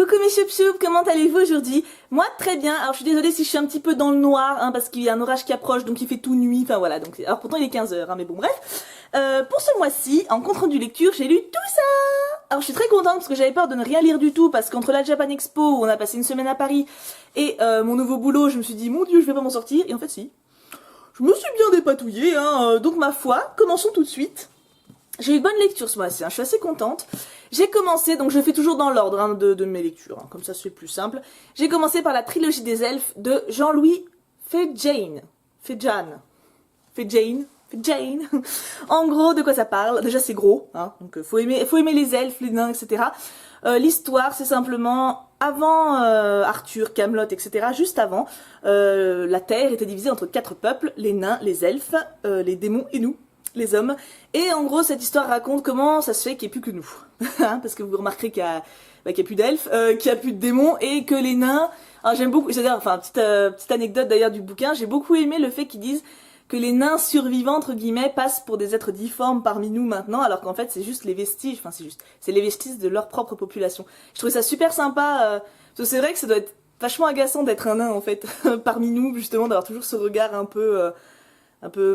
Coucou mes choup-choup, comment allez-vous aujourd'hui? Moi très bien, alors je suis désolée si je suis un petit peu dans le noir, hein, parce qu'il y a un orage qui approche, donc il fait tout nuit, enfin voilà, donc alors pourtant il est 15h, hein, mais bon bref. Pour ce mois-ci, en compte rendu lecture, j'ai lu tout ça. Alors je suis très contente parce que j'avais peur de ne rien lire du tout, parce qu'entre la Japan Expo, où on a passé une semaine à Paris, et mon nouveau boulot, je me suis dit, mon dieu, je vais pas m'en sortir, et en fait si. Je me suis bien dépatouillée, hein, donc ma foi, commençons tout de suite. J'ai eu une bonne lecture ce mois-ci, hein, je suis assez contente. J'ai commencé, donc je fais toujours dans l'ordre hein, de mes lectures, hein, comme ça c'est plus simple. J'ai commencé par la trilogie des elfes de Jean-Louis Fejan. En gros, de quoi ça parle? Déjà c'est gros, hein, donc faut aimer les elfes, les nains, etc. L'histoire c'est simplement avant Arthur, Camelot, etc. Juste avant, la Terre était divisée entre 4 peuples, les nains, les elfes, les démons et nous. Les hommes. Et en gros, cette histoire raconte comment ça se fait qu'il n'y ait plus que nous. Parce que vous remarquerez qu'il y a plus d'elfes, qu'il y a plus de démons, et que les nains... Alors j'aime beaucoup, c'est-à-dire, enfin, petite anecdote d'ailleurs du bouquin, j'ai beaucoup aimé le fait qu'ils disent que les nains survivants, entre guillemets, passent pour des êtres difformes parmi nous maintenant, alors qu'en fait c'est juste les vestiges, enfin c'est les vestiges de leur propre population. Je trouvais ça super sympa, parce que c'est vrai que ça doit être vachement agaçant d'être un nain en fait, parmi nous, justement, d'avoir toujours ce regard un peu,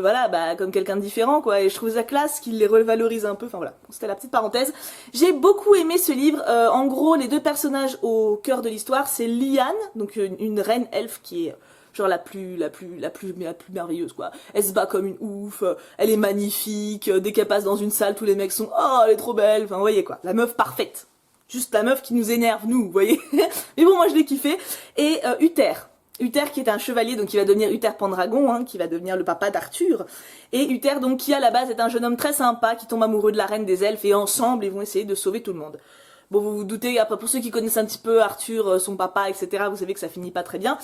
voilà, bah, comme quelqu'un de différent, quoi, et je trouve ça classe qu'il les revalorise un peu, enfin voilà, c'était la petite parenthèse. J'ai beaucoup aimé ce livre, en gros, les deux personnages au cœur de l'histoire, c'est Lyanne, donc une reine elfe qui est genre la plus merveilleuse, quoi. Elle se bat comme une ouf, elle est magnifique, dès qu'elle passe dans une salle, tous les mecs sont, oh, elle est trop belle, enfin, vous voyez, quoi, la meuf parfaite. Juste la meuf qui nous énerve, nous, vous voyez. Mais bon, moi je l'ai kiffé. Et Uther qui est un chevalier, donc qui va devenir Uther Pendragon, hein, qui va devenir le papa d'Arthur. Et Uther, donc, qui à la base est un jeune homme très sympa, qui tombe amoureux de la reine des elfes, et ensemble, ils vont essayer de sauver tout le monde. Bon, vous vous doutez, après, pour ceux qui connaissent un petit peu Arthur, son papa, etc., vous savez que ça finit pas très bien.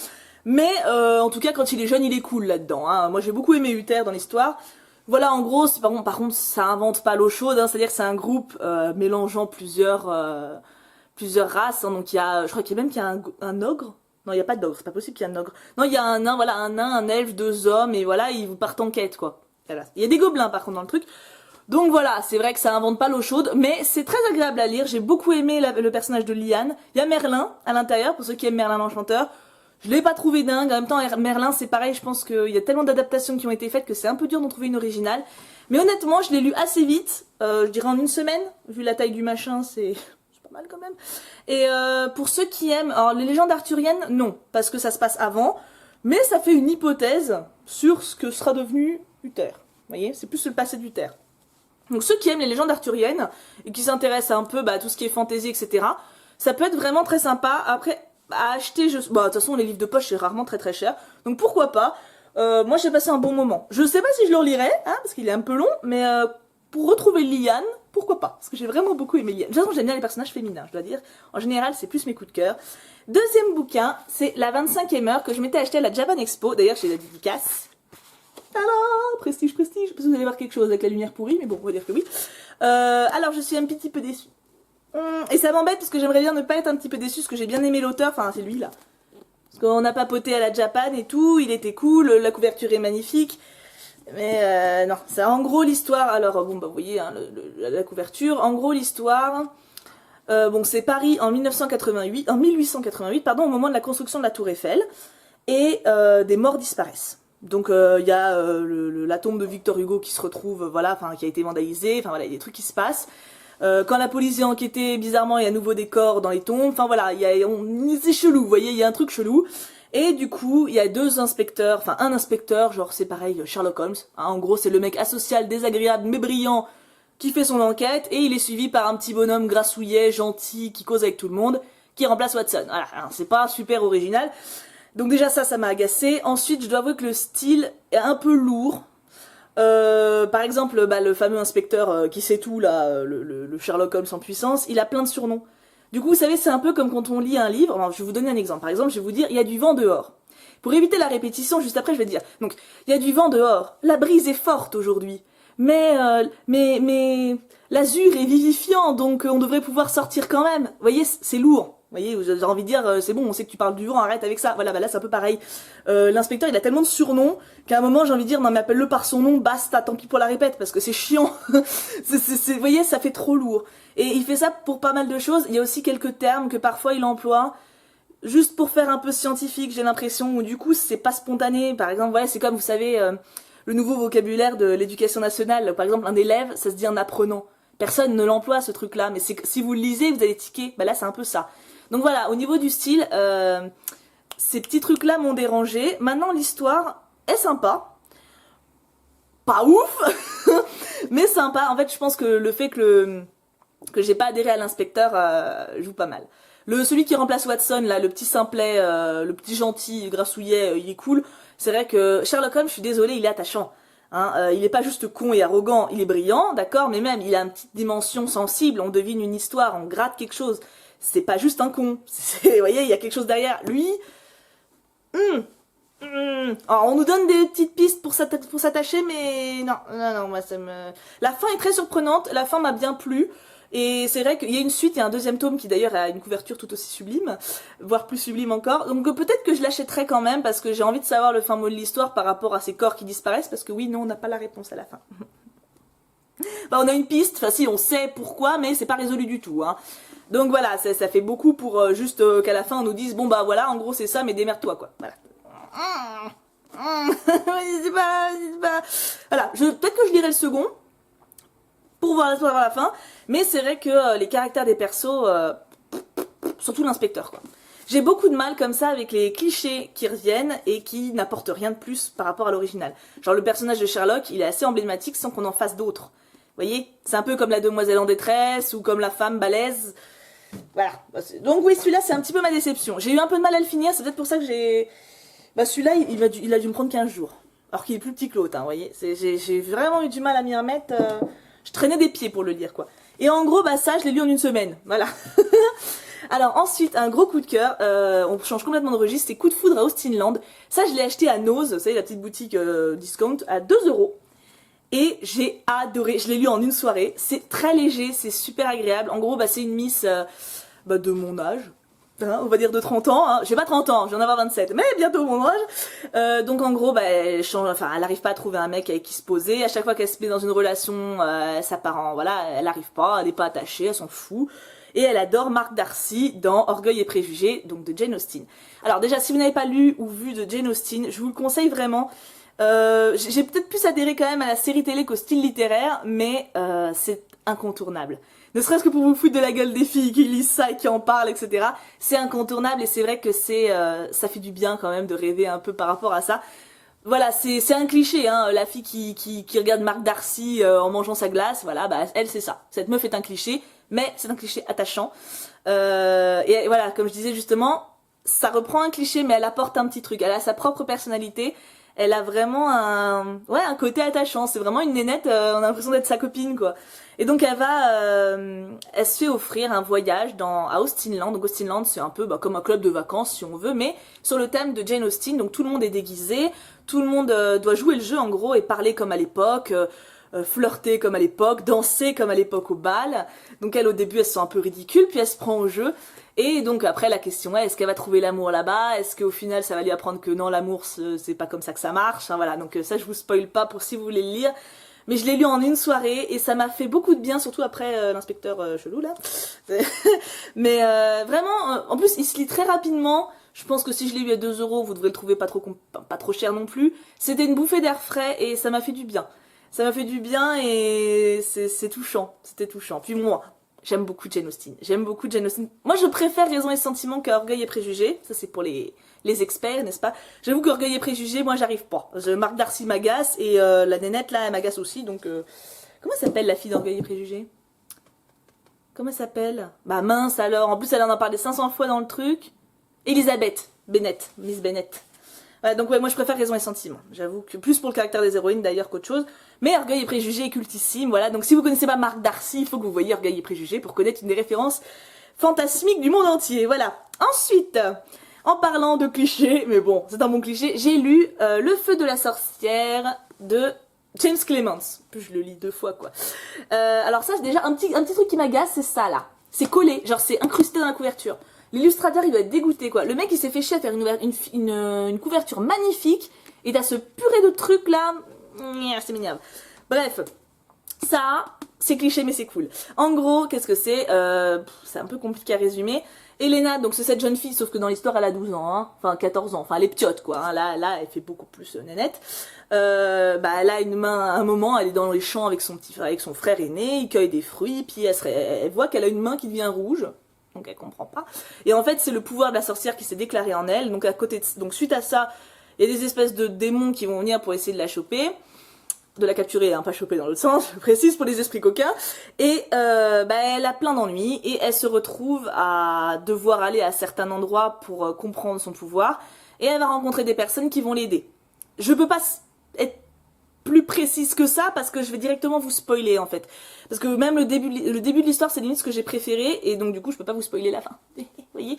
Mais, en tout cas, quand il est jeune, il est cool là-dedans, hein. Moi, j'ai beaucoup aimé Uther dans l'histoire. Voilà, en gros, par contre, ça invente pas l'eau chaude, hein, c'est-à-dire que c'est un groupe mélangeant plusieurs races, hein, donc il y a, je crois qu'il y a un ogre. Non, il n'y a pas d'ogre, c'est pas possible qu'il y ait un ogre. Non, il y a un nain, voilà, un nain, un elfe, 2 hommes, et voilà, ils vous partent en quête, quoi. Voilà. Il y a des gobelins, par contre, dans le truc. Donc voilà, c'est vrai que ça invente pas l'eau chaude, mais c'est très agréable à lire. J'ai beaucoup aimé le personnage de Lyanne. Il y a Merlin à l'intérieur, pour ceux qui aiment Merlin l'Enchanteur. Je l'ai pas trouvé dingue, en même temps, Merlin, c'est pareil, je pense qu'il y a tellement d'adaptations qui ont été faites que c'est un peu dur d'en trouver une originale. Mais honnêtement, je l'ai lu assez vite, je dirais en une semaine, vu la taille du machin, c'est pas mal quand même. Et pour ceux qui aiment, alors les légendes arthuriennes, non, parce que ça se passe avant, mais ça fait une hypothèse sur ce que sera devenu Uther. Vous voyez, c'est plus le passé d'Uther. Donc ceux qui aiment les légendes arthuriennes, et qui s'intéressent un peu à tout ce qui est fantasy, etc., ça peut être vraiment très sympa. Après, à acheter, bah de toute façon les livres de poche c'est rarement très cher, donc pourquoi pas. Moi j'ai passé un bon moment. Je sais pas si je le relirai, hein, parce qu'il est un peu long, mais pour retrouver Lyanne, pourquoi pas, parce que j'ai vraiment beaucoup aimé Lyanne. De toute façon j'aime bien les personnages féminins, je dois dire. En général c'est plus mes coups de cœur. Deuxième bouquin, c'est la 25e heure que je m'étais acheté à la Japan Expo, d'ailleurs j'ai la dédicace. Alors, prestige, parce que vous allez voir quelque chose avec la lumière pourrie, mais bon, on va dire que oui. Alors je suis un petit peu déçue. Et ça m'embête parce que j'aimerais bien ne pas être un petit peu déçue parce que j'ai bien aimé l'auteur, enfin c'est lui là. Parce qu'on a papoté à la Japan et tout, il était cool, la couverture est magnifique. Mais non, c'est en gros l'histoire, alors bon bah vous voyez hein, la couverture, en gros l'histoire, bon c'est Paris en 1888 pardon, au moment de la construction de la Tour Eiffel, et des morts disparaissent. Donc il y a la tombe de Victor Hugo qui se retrouve, voilà, enfin qui a été vandalisée, enfin voilà, il y a des trucs qui se passent. Quand la police est enquêtée, bizarrement, il y a à nouveau des corps dans les tombes. Enfin voilà, c'est chelou, vous voyez, il y a un truc chelou. Et du coup, il y a 2 inspecteurs, enfin un inspecteur, genre c'est pareil, Sherlock Holmes. Hein, en gros, c'est le mec asocial, désagréable, mais brillant, qui fait son enquête. Et il est suivi par un petit bonhomme grassouillet, gentil, qui cause avec tout le monde, qui remplace Watson. Voilà, hein, c'est pas super original. Donc déjà ça m'a agacé. Ensuite, je dois avouer que le style est un peu lourd. Par exemple, bah, le fameux inspecteur qui sait tout, là, le Sherlock Holmes en puissance, il a plein de surnoms. Du coup, vous savez, c'est un peu comme quand on lit un livre. Alors, je vais vous donner un exemple. Par exemple, je vais vous dire, il y a du vent dehors. Pour éviter la répétition, juste après, je vais dire, donc, il y a du vent dehors. La brise est forte aujourd'hui. Mais l'azur est vivifiant, donc on devrait pouvoir sortir quand même. Vous voyez, c'est lourd. voyez, j'ai envie de dire, c'est bon, on sait que tu parles du vent, arrête avec ça. Voilà, bah là c'est un peu pareil. L'inspecteur, il a tellement de surnoms qu'à un moment j'ai envie de dire, non mais appelle-le par son nom, basta, tant pis pour la répète, parce que c'est chiant. Vous voyez, ça fait trop lourd. Et il fait ça pour pas mal de choses. Il y a aussi quelques termes que parfois il emploie, juste pour faire un peu scientifique, j'ai l'impression, ou du coup c'est pas spontané. Par exemple, voilà, c'est comme, vous savez, le nouveau vocabulaire de l'éducation nationale. Par exemple, un élève, ça se dit un apprenant. Personne ne l'emploie ce truc-là, mais si vous le lisez, vous allez tiquer. Bah là, c'est un peu ça. Donc voilà, au niveau du style, ces petits trucs-là m'ont dérangé. Maintenant, l'histoire est sympa. Pas ouf, mais sympa. En fait, je pense que le fait que j'ai pas adhéré à l'inspecteur joue pas mal. Celui qui remplace Watson, là, le petit simplet, le petit gentil grassouillet, il est cool. C'est vrai que Sherlock Holmes, je suis désolée, il est attachant. Hein, il est pas juste con et arrogant, il est brillant, d'accord, mais même il a une petite dimension sensible, on devine une histoire, on gratte quelque chose. C'est pas juste un con, vous voyez, il y a quelque chose derrière. Lui, alors, on nous donne des petites pistes pour s'attacher, mais non, moi ça me... La fin est très surprenante, la fin m'a bien plu. Et c'est vrai qu'il y a une suite, il y a un deuxième tome qui d'ailleurs a une couverture tout aussi sublime, voire plus sublime encore. Donc peut-être que je l'achèterai quand même parce que j'ai envie de savoir le fin mot de l'histoire par rapport à ces corps qui disparaissent, parce que oui, non, on n'a pas la réponse à la fin. Enfin, on a une piste, enfin si, on sait pourquoi, mais c'est pas résolu du tout. Hein. Donc voilà, ça fait beaucoup pour juste qu'à la fin on nous dise, bon bah voilà, en gros c'est ça, mais démerde-toi quoi. Voilà. C'est pas... Voilà, peut-être que je lirai le second, pour voir la fin, mais c'est vrai que les caractères des persos, surtout l'inspecteur quoi. J'ai beaucoup de mal comme ça avec les clichés qui reviennent et qui n'apportent rien de plus par rapport à l'original. Genre le personnage de Sherlock, il est assez emblématique sans qu'on en fasse d'autres. Vous voyez, c'est un peu comme la demoiselle en détresse ou comme la femme balèze. Voilà. Donc oui, celui-là c'est un petit peu ma déception. J'ai eu un peu de mal à le finir, c'est peut-être pour ça que j'ai... Bah celui-là, il a dû me prendre 15 jours. Alors qu'il est plus petit que l'autre, hein, vous voyez. J'ai vraiment eu du mal à m'y remettre... Je traînais des pieds pour le lire, quoi. Et en gros, bah ça, je l'ai lu en une semaine. Voilà. Alors ensuite, un gros coup de cœur. On change complètement de registre. C'est Coup de foudre à Austinland. Ça, je l'ai acheté à Nose, vous savez, la petite boutique discount, à 2 €. Et j'ai adoré. Je l'ai lu en une soirée. C'est très léger, c'est super agréable. En gros, bah c'est une miss de mon âge. Hein, on va dire de 30 ans, hein. J'ai pas 30 ans, j'en ai 27, mais bientôt mon âge. Donc en gros, bah, elle arrive pas à trouver un mec avec qui se poser. À chaque fois qu'elle se met dans une relation, ça part en, voilà, elle arrive pas, elle est pas attachée, elle s'en fout. Et elle adore Mark Darcy dans Orgueil et Préjugés, donc de Jane Austen. Alors déjà, si vous n'avez pas lu ou vu de Jane Austen, je vous le conseille vraiment. J'ai peut-être plus adhéré quand même à la série télé qu'au style littéraire, mais c'est incontournable. Ne serait-ce que pour vous foutre de la gueule des filles qui lisent ça et qui en parlent, etc. C'est incontournable et c'est vrai que ça fait du bien quand même de rêver un peu par rapport à ça. Voilà, c'est un cliché, hein, la fille qui regarde Mark Darcy en mangeant sa glace, voilà, bah elle c'est ça. Cette meuf est un cliché, mais c'est un cliché attachant. Et voilà, comme je disais justement, ça reprend un cliché mais elle apporte un petit truc, elle a sa propre personnalité. Elle a vraiment un côté attachant. C'est vraiment une nénette, on a l'impression d'être sa copine, quoi. Et donc elle se fait offrir un voyage à Austinland. Donc Austinland, c'est un peu comme un club de vacances, si on veut, mais sur le thème de Jane Austen. Donc tout le monde est déguisé, tout le monde doit jouer le jeu, en gros, et parler comme à l'époque, flirter comme à l'époque, danser comme à l'époque au bal. Donc elle, au début, elle se sent un peu ridicule, puis elle se prend au jeu. Et donc après la question est, est-ce qu'elle va trouver l'amour là-bas? Est-ce qu'au final ça va lui apprendre que non, l'amour c'est pas comme ça que ça marche, hein, voilà. Donc ça je vous spoil pas pour si vous voulez le lire. Mais je l'ai lu en une soirée et ça m'a fait beaucoup de bien, surtout après l'inspecteur chelou là. Mais vraiment, en plus il se lit très rapidement. Je pense que si je l'ai lu à 2 €, vous devrez le trouver pas trop cher non plus. C'était une bouffée d'air frais et ça m'a fait du bien. Ça m'a fait du bien et c'est touchant, c'était touchant. Puis moi, j'aime beaucoup Jane Austen. J'aime beaucoup Jane Austen. Moi, je préfère Raison et Sentiment qu'à Orgueil et Préjugés. Ça, c'est pour les experts, n'est-ce pas? J'avoue qu'Orgueil et Préjugés, moi, j'arrive pas. Marc Darcy m'agace et la nénette, là, elle m'agace aussi. Donc, comment s'appelle la fille d'Orgueil et Préjugés? Comment elle s'appelle? Bah mince alors. En plus, elle en a parlé 500 fois dans le truc. Elisabeth Bennett. Miss Bennett. Voilà, donc ouais, moi je préfère Raison et Sentiment. J'avoue que plus pour le caractère des héroïnes d'ailleurs qu'autre chose. Mais Orgueil et Préjugés est cultissime, voilà. Donc si vous connaissez pas Mark Darcy, il faut que vous voyez Orgueil et Préjugés pour connaître une des références fantasmiques du monde entier, voilà. Ensuite, en parlant de clichés, mais bon, c'est un bon cliché, j'ai lu Le Feu de la sorcière de James Clemens. En plus je le lis 2 fois quoi. Alors ça, déjà un petit truc qui m'agace, c'est ça là. C'est collé, genre c'est incrusté dans la couverture. L'illustrateur, il doit être dégoûté, quoi. Le mec, il s'est fait chier à faire une couverture magnifique, et t'as ce purée de trucs, là, c'est minable. Bref, ça, c'est cliché, mais c'est cool. En gros, qu'est-ce que c'est? C'est un peu compliqué à résumer. Elena, donc c'est cette jeune fille, sauf que dans l'histoire elle a 12 ans, hein, enfin 14 ans, enfin elle est piote quoi, hein, là elle fait beaucoup plus nénette. Elle a une main, à un moment elle est dans les champs avec son frère aîné, il cueille des fruits, puis elle voit qu'elle a une main qui devient rouge, donc elle comprend pas. Et en fait c'est le pouvoir de la sorcière qui s'est déclaré en elle, donc donc suite à ça, il y a des espèces de démons qui vont venir pour essayer de la choper. De la capturer, hein, pas choper dans l'autre sens, je précise pour les esprits coquins, et elle a plein d'ennuis, et elle se retrouve à devoir aller à certains endroits pour comprendre son pouvoir, et elle va rencontrer des personnes qui vont l'aider. Je peux pas être plus précise que ça, parce que je vais directement vous spoiler en fait. Parce que même le début de l'histoire, c'est limite ce que j'ai préféré, et donc du coup je peux pas vous spoiler la fin. Vous voyez,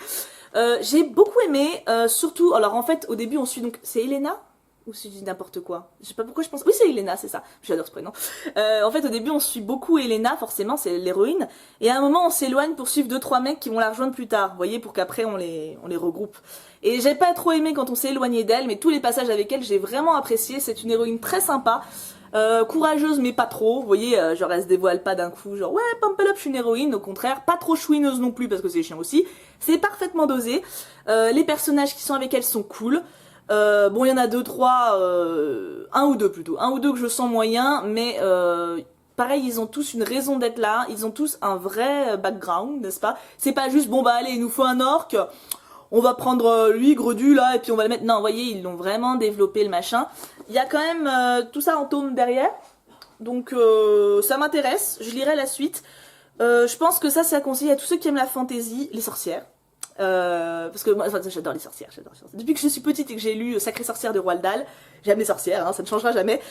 j'ai beaucoup aimé, surtout, alors en fait au début on suit donc, c'est Elena ou si je dis n'importe quoi. Je sais pas pourquoi je pense... Oui, c'est Elena, c'est ça. J'adore ce prénom. En fait, au début, on suit beaucoup Elena, forcément, c'est l'héroïne. Et à un moment, on s'éloigne pour suivre 2-3 mecs qui vont la rejoindre plus tard. Vous voyez, pour qu'après, on les regroupe. Et j'ai pas trop aimé quand on s'est éloigné d'elle, mais tous les passages avec elle, j'ai vraiment apprécié. C'est une héroïne très sympa. Courageuse, mais pas trop. Vous voyez, genre, elle se dévoile pas d'un coup. Genre, ouais, pump up, je suis une héroïne. Au contraire, pas trop chouineuse non plus, parce que c'est chiant aussi. C'est parfaitement dosé. Les personnages qui sont avec elle sont cool. Bon, il y en a 2-3, un ou deux plutôt, un ou deux que je sens moyen, mais pareil, ils ont tous une raison d'être là, ils ont tous un vrai background, n'est-ce pas? C'est pas juste, bon bah allez, il nous faut un orc, on va prendre lui, Gredu, là, et puis on va le mettre... Non, vous voyez, ils l'ont vraiment développé, le machin. Il y a quand même tout ça en tome derrière, donc ça m'intéresse, je lirai la suite. Je pense que ça conseille à tous ceux qui aiment la fantasy, les sorcières. Parce que moi, enfin, j'adore les sorcières, Depuis que je suis petite et que j'ai lu Sacrée sorcière de Roald Dahl, j'aime les sorcières, hein, ça ne changera jamais.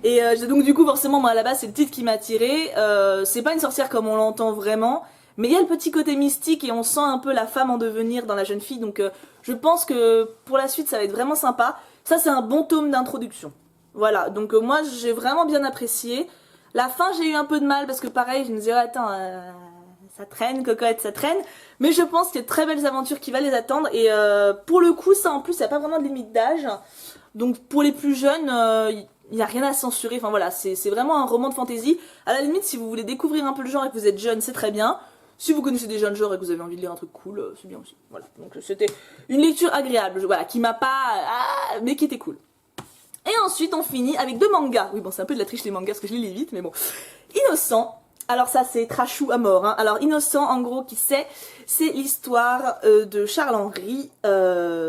Et donc du coup, forcément, moi à la base, c'est le titre qui m'a attirée. C'est pas une sorcière comme on l'entend vraiment, mais il y a le petit côté mystique et on sent un peu la femme en devenir dans la jeune fille. Donc je pense que pour la suite, ça va être vraiment sympa. Ça, c'est un bon tome d'introduction. Voilà, donc moi, j'ai vraiment bien apprécié. La fin, j'ai eu un peu de mal parce que pareil, je me disais, oh, attends... ça traîne, cocotte, ça traîne. Mais je pense qu'il y a de très belles aventures qui vont les attendre. Et pour le coup, ça en plus, il n'y a pas vraiment de limite d'âge. Donc pour les plus jeunes, il n'y a rien à censurer. Enfin voilà, c'est vraiment un roman de fantasy. À la limite, si vous voulez découvrir un peu le genre et que vous êtes jeune, c'est très bien. Si vous connaissez déjà le genre et que vous avez envie de lire un truc cool, c'est bien aussi. Voilà, donc c'était une lecture agréable. Voilà, qui m'a pas... mais qui était cool. Et ensuite, on finit avec 2 mangas. Oui, bon, c'est un peu de la triche les mangas parce que je les lis vite, mais bon. Innocent. Alors ça c'est trashou à mort, hein. Alors Innocent en gros qui c'est l'histoire de Charles-Henri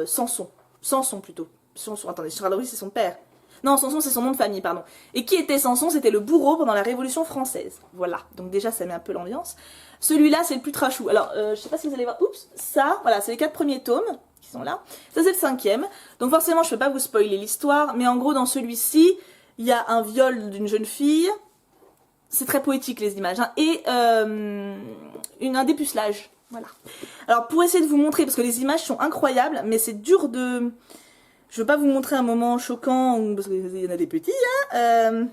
Sanson plutôt. Sanson, attendez, Charles-Henri c'est son père. Non, Sanson c'est son nom de famille, pardon. Et qui était Sanson? C'était le bourreau pendant la Révolution française. Voilà, donc déjà ça met un peu l'ambiance. Celui-là c'est le plus trashou. Alors je sais pas si vous allez voir, oups, ça, voilà, c'est les 4 premiers tomes qui sont là. Ça c'est le 5e. Donc forcément je peux pas vous spoiler l'histoire, mais en gros dans celui-ci, il y a un viol d'une jeune fille. C'est très poétique les images, hein. Et un dépucelage, voilà. Alors pour essayer de vous montrer, parce que les images sont incroyables, mais c'est dur de... Je veux pas vous montrer un moment choquant, parce qu'il y en a des petits, hein.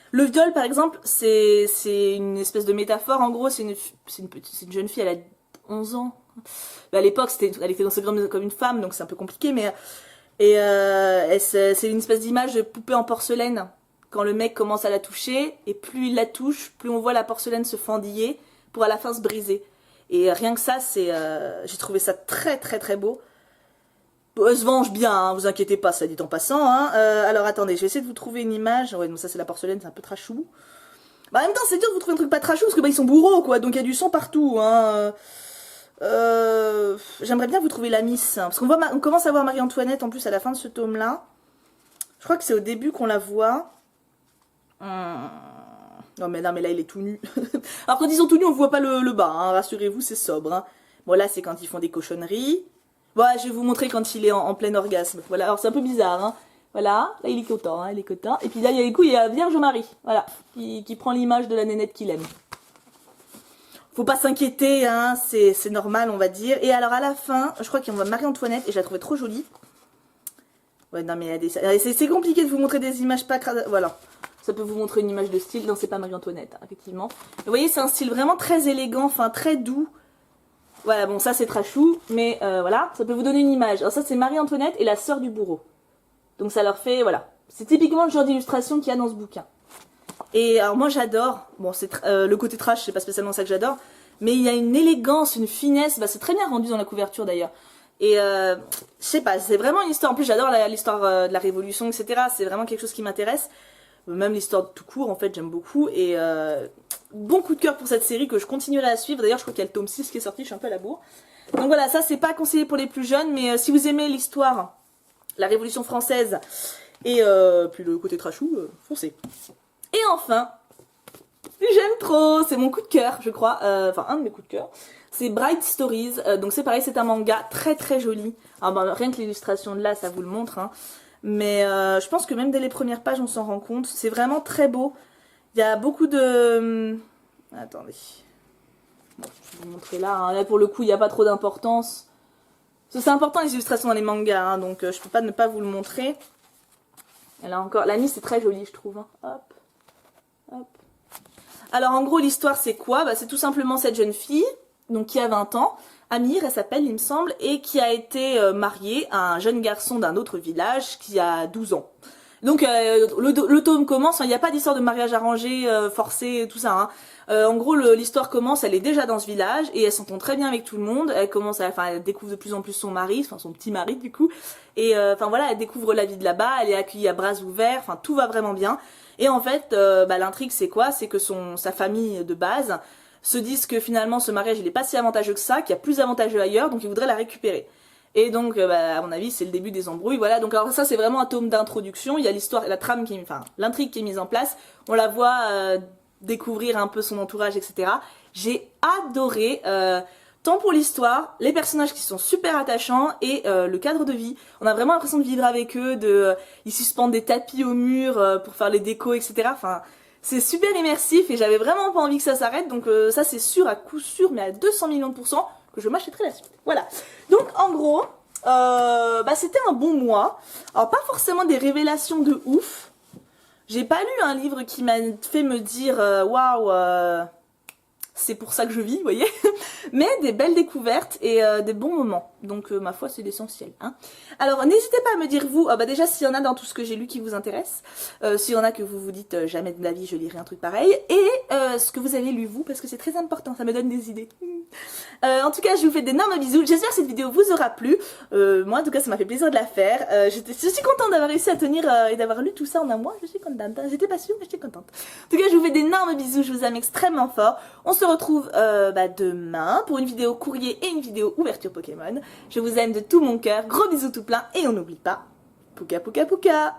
Le viol par exemple, c'est une espèce de métaphore, en gros c'est une jeune fille, elle a 11 ans. À l'époque elle était considérée comme une femme, donc c'est un peu compliqué, mais... c'est une espèce d'image de poupée en porcelaine. Quand le mec commence à la toucher, et plus il la touche, plus on voit la porcelaine se fendiller, pour à la fin se briser. Et rien que ça, j'ai trouvé ça très très très beau. Elle se venge bien, hein, vous inquiétez pas, ça dit en passant. Hein. Alors attendez, je vais essayer de vous trouver une image. Ouais, donc ça c'est la porcelaine, c'est un peu trashou. Bah, en même temps, c'est dur de vous trouver un truc pas trashou, parce que bah, ils sont bourreaux, quoi, donc il y a du sang partout. Hein. J'aimerais bien vous trouver la miss, hein, parce qu'on commence à voir Marie-Antoinette en plus à la fin de ce tome-là. Je crois que c'est au début qu'on la voit. Non mais là il est tout nu. Alors quand ils sont tout nus on voit pas le bas, hein, rassurez-vous c'est sobre. Hein. Bon là c'est quand ils font des cochonneries. Voilà, je vais vous montrer quand il est en plein orgasme. Voilà, alors c'est un peu bizarre. Hein. Voilà, là il est content, hein, il est content. Et puis là il y a Vierge Marie, voilà, qui prend l'image de la nénette qu'il aime. Faut pas s'inquiéter, hein, c'est normal on va dire. Et alors à la fin, je crois qu'on voit Marie-Antoinette et je la trouvais trop jolie. Ouais non mais c'est compliqué de vous montrer des images pas... Voilà. Ça peut vous montrer une image de style. Non, c'est pas Marie-Antoinette, hein, effectivement. Vous voyez, c'est un style vraiment très élégant, enfin très doux. Voilà, bon ça c'est trashou, mais voilà, ça peut vous donner une image. Alors ça c'est Marie-Antoinette et la sœur du bourreau. Donc ça leur fait, voilà. C'est typiquement le genre d'illustration qu'il y a dans ce bouquin. Et alors moi j'adore, bon c'est le côté trash, c'est pas spécialement ça que j'adore, mais il y a une élégance, une finesse, bah, c'est très bien rendu dans la couverture d'ailleurs. Et je sais pas, c'est vraiment une histoire, en plus j'adore l'histoire de la Révolution, etc. C'est vraiment quelque chose qui m'intéresse. Même l'histoire tout court en fait j'aime beaucoup. Et bon coup de cœur pour cette série que je continuerai à suivre. D'ailleurs je crois qu'il y a le tome 6 qui est sorti, je suis un peu à la bourre. Donc voilà, ça c'est pas conseillé pour les plus jeunes, mais si vous aimez l'histoire, la Révolution française et puis le côté trashou, foncez. Et enfin, j'aime trop, c'est mon coup de cœur je crois, enfin un de mes coups de cœur. C'est Bright Stories, donc c'est pareil, c'est un manga très très joli. Alors bah, rien que l'illustration de là, ça vous le montre, hein. Mais je pense que même dès les premières pages, on s'en rend compte. C'est vraiment très beau. Il y a beaucoup de... Attendez. Bon, je vais vous montrer là, hein. Là pour le coup, il n'y a pas trop d'importance. C'est important les illustrations dans les mangas, hein, donc je peux pas ne pas vous le montrer. Et là encore, la c'est très joli, je trouve, hein. Hop, hop. Alors en gros, l'histoire c'est quoi? Bah, c'est tout simplement cette jeune fille, donc qui a 20 ans, Amir, elle s'appelle, il me semble, et qui a été mariée à un jeune garçon d'un autre village qui a 12 ans. Donc le tome commence, il n'y a pas d'histoire de mariage arrangé, forcé, tout ça. Hein. En gros, l'histoire commence, elle est déjà dans ce village et elle s'entend très bien avec tout le monde. Elle commence, elle découvre de plus en plus son mari, enfin son petit mari du coup. Et enfin voilà, elle découvre la vie de là-bas, elle est accueillie à bras ouverts, enfin tout va vraiment bien. Et en fait, l'intrigue c'est quoi? C'est que sa famille de base se disent que finalement ce mariage il est pas si avantageux que ça, qu'il y a plus avantageux ailleurs, donc ils voudraient la récupérer. Et donc, à mon avis, c'est le début des embrouilles, voilà. Donc alors ça, c'est vraiment un tome d'introduction. Il y a l'histoire, la trame enfin, l'intrigue qui est mise en place. On la voit découvrir un peu son entourage, etc. J'ai adoré, tant pour l'histoire, les personnages qui sont super attachants et le cadre de vie. On a vraiment l'impression de vivre avec eux, ils suspendent des tapis au mur pour faire les décos, etc. Enfin, c'est super immersif et j'avais vraiment pas envie que ça s'arrête, donc ça c'est sûr, à coup sûr, mais à 200 millions de pourcents, que je m'achèterai la suite. Voilà. Donc en gros, c'était un bon mois. Alors pas forcément des révélations de ouf. J'ai pas lu un livre qui m'a fait me dire waouh, c'est pour ça que je vis, vous voyez. Mais des belles découvertes et des bons moments. Donc ma foi c'est l'essentiel. Hein. Alors n'hésitez pas à me dire vous, déjà s'il y en a dans tout ce que j'ai lu qui vous intéresse. S'il y en a que vous vous dites jamais de la vie je lirai un truc pareil. Et ce que vous avez lu vous, parce que c'est très important, ça me donne des idées. En tout cas je vous fais d'énormes bisous. J'espère que cette vidéo vous aura plu. Moi en tout cas ça m'a fait plaisir de la faire. Je suis contente d'avoir réussi à tenir et d'avoir lu tout ça en un mois. Je suis contente. J'étais pas sûre mais j'étais contente. En tout cas je vous fais d'énormes bisous. Je vous aime extrêmement fort. On se retrouve demain pour une vidéo courrier et une vidéo ouverture Pokémon. Je vous aime de tout mon cœur, gros bisous tout plein et on n'oublie pas, Pouka Pouka Pouka.